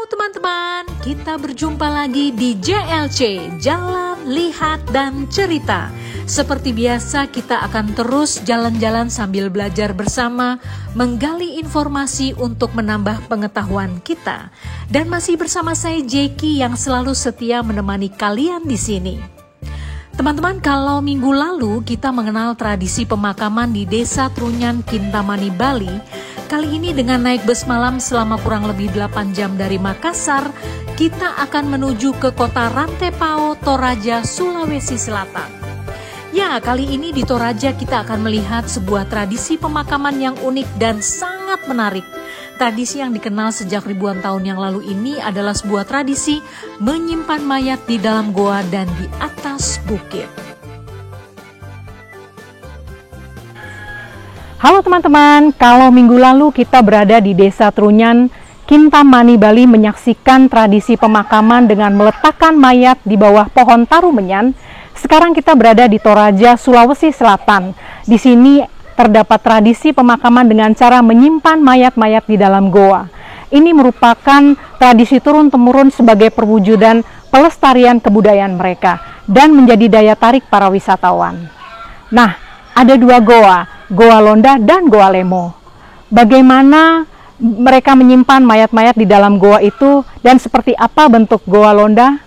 teman-teman, kita berjumpa lagi di JLC, Jalan, Lihat, dan Cerita. Seperti biasa kita akan terus jalan-jalan sambil belajar bersama, menggali informasi untuk menambah pengetahuan kita. Dan masih bersama saya Jeki yang selalu setia menemani kalian di sini. Teman-teman, kalau minggu lalu kita mengenal tradisi pemakaman di Desa Trunyan, Kintamani, Bali, kali ini dengan naik bus malam selama kurang lebih 8 jam dari Makassar, kita akan menuju ke kota Rantepao, Toraja, Sulawesi Selatan. Ya, kali ini di Toraja kita akan melihat sebuah tradisi pemakaman yang unik dan sangat menarik. Tradisi yang dikenal sejak ribuan tahun yang lalu ini adalah sebuah tradisi menyimpan mayat di dalam goa dan di atas bukit. Halo teman-teman, kalau minggu lalu kita berada di Desa Trunyan, Kintamani, Bali menyaksikan tradisi pemakaman dengan meletakkan mayat di bawah pohon tarumenyan. Sekarang kita berada di Toraja, Sulawesi Selatan. Di sini terdapat tradisi pemakaman dengan cara menyimpan mayat-mayat di dalam goa. Ini merupakan tradisi turun-temurun sebagai perwujudan pelestarian kebudayaan mereka dan menjadi daya tarik para wisatawan. Nah, ada dua goa, Goa Londa dan Goa Lemo. Bagaimana mereka menyimpan mayat-mayat di dalam goa itu dan seperti apa bentuk Goa Londa?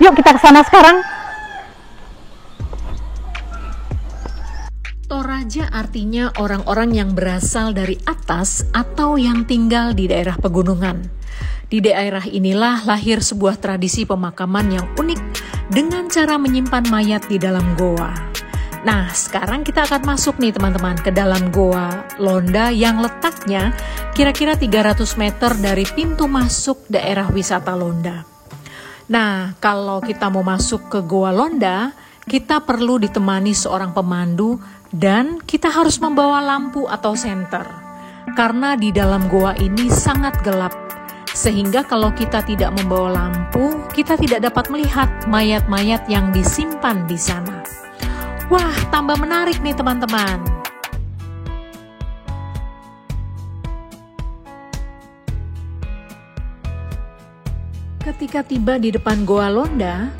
Yuk kita ke sana sekarang. Toraja artinya orang-orang yang berasal dari atas atau yang tinggal di daerah pegunungan. Di daerah inilah lahir sebuah tradisi pemakaman yang unik dengan cara menyimpan mayat di dalam goa. Nah, sekarang kita akan masuk nih teman-teman ke dalam Goa Londa yang letaknya kira-kira 300 meter dari pintu masuk daerah wisata Londa. Nah, kalau kita mau masuk ke Goa Londa, kita perlu ditemani seorang pemandu dan kita harus membawa lampu atau senter. Karena di dalam goa ini sangat gelap, sehingga kalau kita tidak membawa lampu, kita tidak dapat melihat mayat-mayat yang disimpan di sana. Wah, tambah menarik nih teman-teman. Ketika tiba di depan Goa Londa,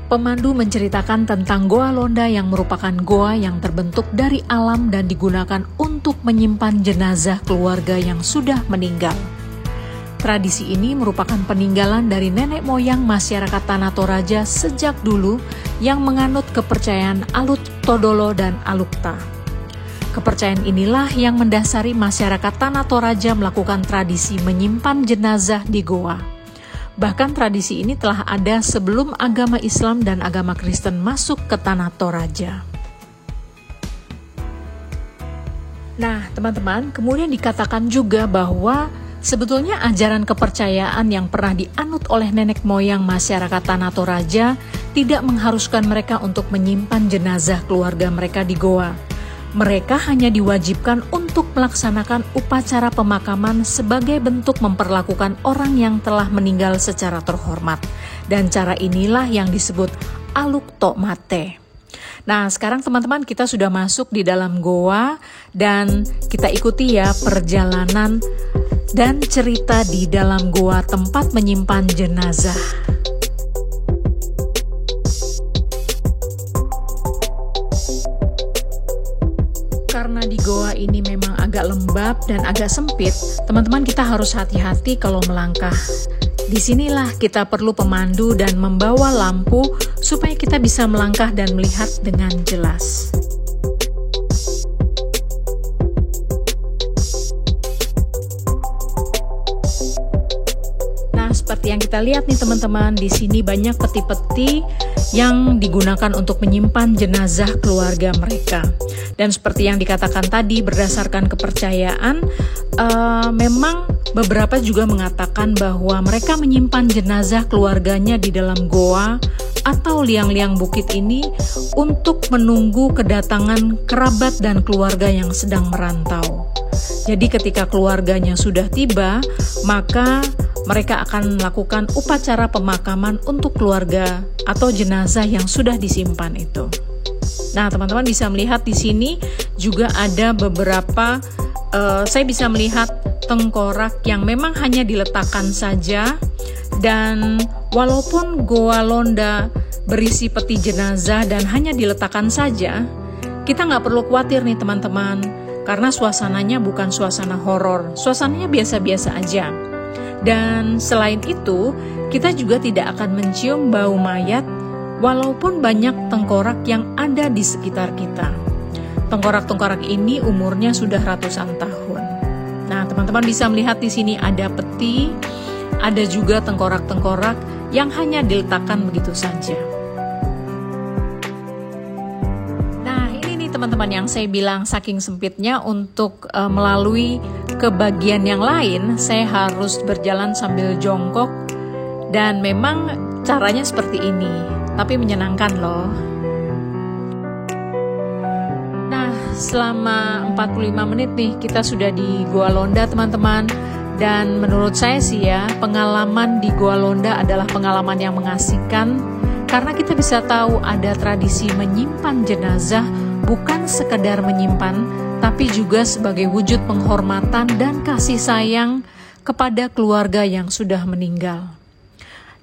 pemandu menceritakan tentang Goa Londa yang merupakan goa yang terbentuk dari alam dan digunakan untuk menyimpan jenazah keluarga yang sudah meninggal. Tradisi ini merupakan peninggalan dari nenek moyang masyarakat Tanah Toraja sejak dulu yang menganut kepercayaan Alut Todolo dan Alukta. Kepercayaan inilah yang mendasari masyarakat Tanah Toraja melakukan tradisi menyimpan jenazah di goa. Bahkan tradisi ini telah ada sebelum agama Islam dan agama Kristen masuk ke Tanah Toraja. Nah, teman-teman, kemudian dikatakan juga bahwa sebetulnya ajaran kepercayaan yang pernah dianut oleh nenek moyang masyarakat Tanah Toraja tidak mengharuskan mereka untuk menyimpan jenazah keluarga mereka di goa. Mereka hanya diwajibkan untuk melaksanakan upacara pemakaman sebagai bentuk memperlakukan orang yang telah meninggal secara terhormat. Dan cara inilah yang disebut alukto mate. Nah, sekarang teman-teman kita sudah masuk di dalam goa dan kita ikuti ya perjalanan dan cerita di dalam goa tempat menyimpan jenazah. Karena di goa ini memang agak lembab dan agak sempit, teman-teman kita harus hati-hati kalau melangkah. Disinilah kita perlu pemandu dan membawa lampu supaya kita bisa melangkah dan melihat dengan jelas. Nah, seperti yang kita lihat nih teman-teman, di sini banyak peti-peti yang digunakan untuk menyimpan jenazah keluarga mereka. Dan seperti yang dikatakan tadi, berdasarkan kepercayaan, memang beberapa juga mengatakan bahwa mereka menyimpan jenazah keluarganya di dalam goa atau liang-liang bukit ini untuk menunggu kedatangan kerabat dan keluarga yang sedang merantau. Jadi ketika keluarganya sudah tiba, maka mereka akan melakukan upacara pemakaman untuk keluarga atau jenazah yang sudah disimpan itu. Nah, teman-teman bisa melihat di sini juga ada beberapa, saya bisa melihat tengkorak yang memang hanya diletakkan saja Dan walaupun Goa Londa berisi peti jenazah dan hanya diletakkan saja, kita nggak perlu khawatir nih teman-teman, karena suasananya bukan suasana horor, suasananya biasa-biasa aja. Dan selain itu, kita juga tidak akan mencium bau mayat walaupun banyak tengkorak yang ada di sekitar kita. Tengkorak-tengkorak ini umurnya sudah ratusan tahun. Nah, teman-teman bisa melihat di sini ada peti, ada juga tengkorak-tengkorak yang hanya diletakkan begitu saja. Nah, ini nih teman-teman yang saya bilang saking sempitnya untuk melalui ke bagian yang lain, saya harus berjalan sambil jongkok dan memang caranya seperti ini, tapi menyenangkan loh. Selama 45 menit nih kita sudah di Goa Londa teman-teman. Dan menurut saya sih ya, pengalaman di Goa Londa adalah pengalaman yang mengasihkan, karena kita bisa tahu ada tradisi menyimpan jenazah bukan sekedar menyimpan, tapi juga sebagai wujud penghormatan dan kasih sayang kepada keluarga yang sudah meninggal.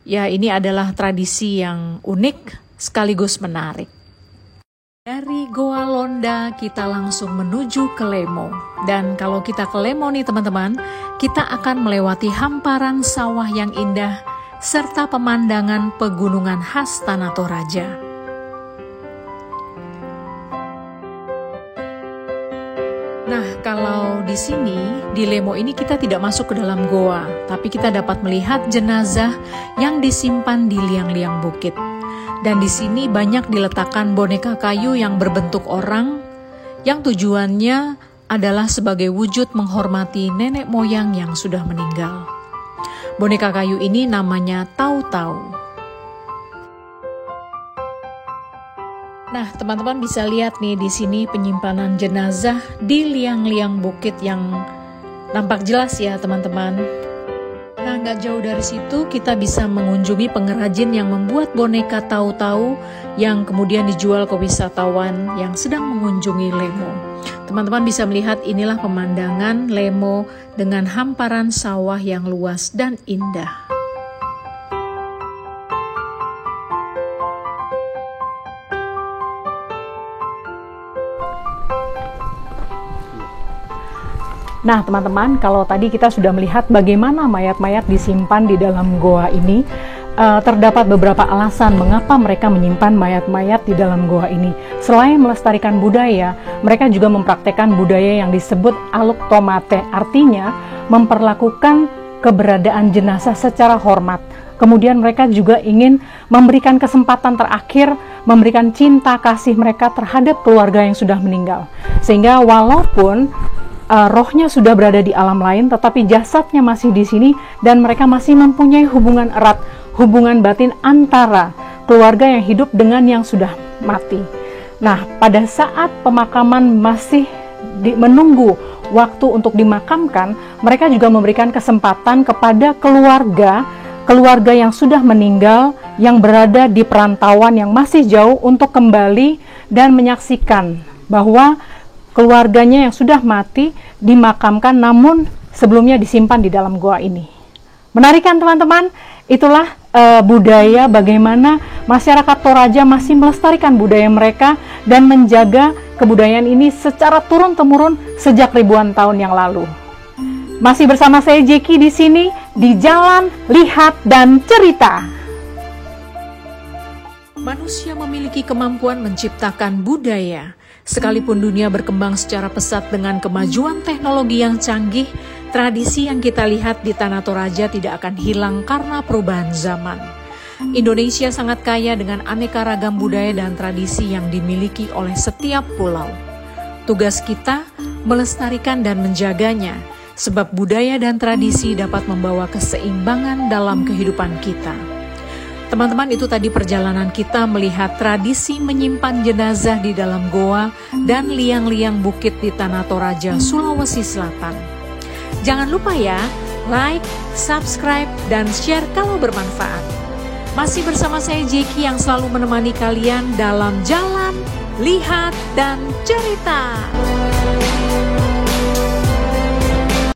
Ya, ini adalah tradisi yang unik sekaligus menarik. Dari Goa Londa kita langsung menuju ke Lemo. Dan kalau kita ke Lemo nih teman-teman, kita akan melewati hamparan sawah yang indah serta pemandangan pegunungan khas Tanah Toraja. Nah, kalau di sini, di Lemo ini kita tidak masuk ke dalam goa, tapi kita dapat melihat jenazah yang disimpan di liang-liang bukit. Dan di sini banyak diletakkan boneka kayu yang berbentuk orang, yang tujuannya adalah sebagai wujud menghormati nenek moyang yang sudah meninggal. Boneka kayu ini namanya Tau-Tau. Nah, teman-teman bisa lihat nih di sini penyimpanan jenazah di liang-liang bukit yang nampak jelas ya teman-teman. Nah, nggak jauh dari situ kita bisa mengunjungi pengrajin yang membuat boneka Tau-Tau yang kemudian dijual ke wisatawan yang sedang mengunjungi Lemo. Teman-teman bisa melihat inilah pemandangan Lemo dengan hamparan sawah yang luas dan indah. Nah teman-teman, kalau tadi kita sudah melihat bagaimana mayat-mayat disimpan di dalam goa ini, terdapat beberapa alasan mengapa mereka menyimpan mayat-mayat di dalam goa ini. Selain melestarikan budaya, mereka juga mempraktekkan budaya yang disebut aluk tomate, artinya memperlakukan keberadaan jenazah secara hormat. Kemudian mereka juga ingin memberikan kesempatan terakhir, memberikan cinta kasih mereka terhadap keluarga yang sudah meninggal. Sehingga walaupun rohnya sudah berada di alam lain, tetapi jasadnya masih di sini dan mereka masih mempunyai hubungan erat, hubungan batin antara keluarga yang hidup dengan yang sudah mati. Nah, pada saat pemakaman masih menunggu waktu untuk dimakamkan, mereka juga memberikan kesempatan kepada keluarga yang sudah meninggal, yang berada di perantauan yang masih jauh untuk kembali dan menyaksikan bahwa keluarganya yang sudah mati dimakamkan, namun sebelumnya disimpan di dalam goa ini. Menarik kan teman-teman? Itulah budaya bagaimana masyarakat Toraja masih melestarikan budaya mereka dan menjaga kebudayaan ini secara turun-temurun sejak ribuan tahun yang lalu. Masih bersama saya Jeki di sini di Jalan, Lihat, dan Cerita. Manusia memiliki kemampuan menciptakan budaya. Sekalipun dunia berkembang secara pesat dengan kemajuan teknologi yang canggih, tradisi yang kita lihat di Tanah Toraja tidak akan hilang karena perubahan zaman. Indonesia sangat kaya dengan aneka ragam budaya dan tradisi yang dimiliki oleh setiap pulau. Tugas kita melestarikan dan menjaganya, sebab budaya dan tradisi dapat membawa keseimbangan dalam kehidupan kita. Teman-teman, itu tadi perjalanan kita melihat tradisi menyimpan jenazah di dalam goa dan liang-liang bukit di Tanah Toraja, Sulawesi Selatan. Jangan lupa ya, like, subscribe, dan share kalau bermanfaat. Masih bersama saya Jeki yang selalu menemani kalian dalam Jalan, Lihat, dan Cerita.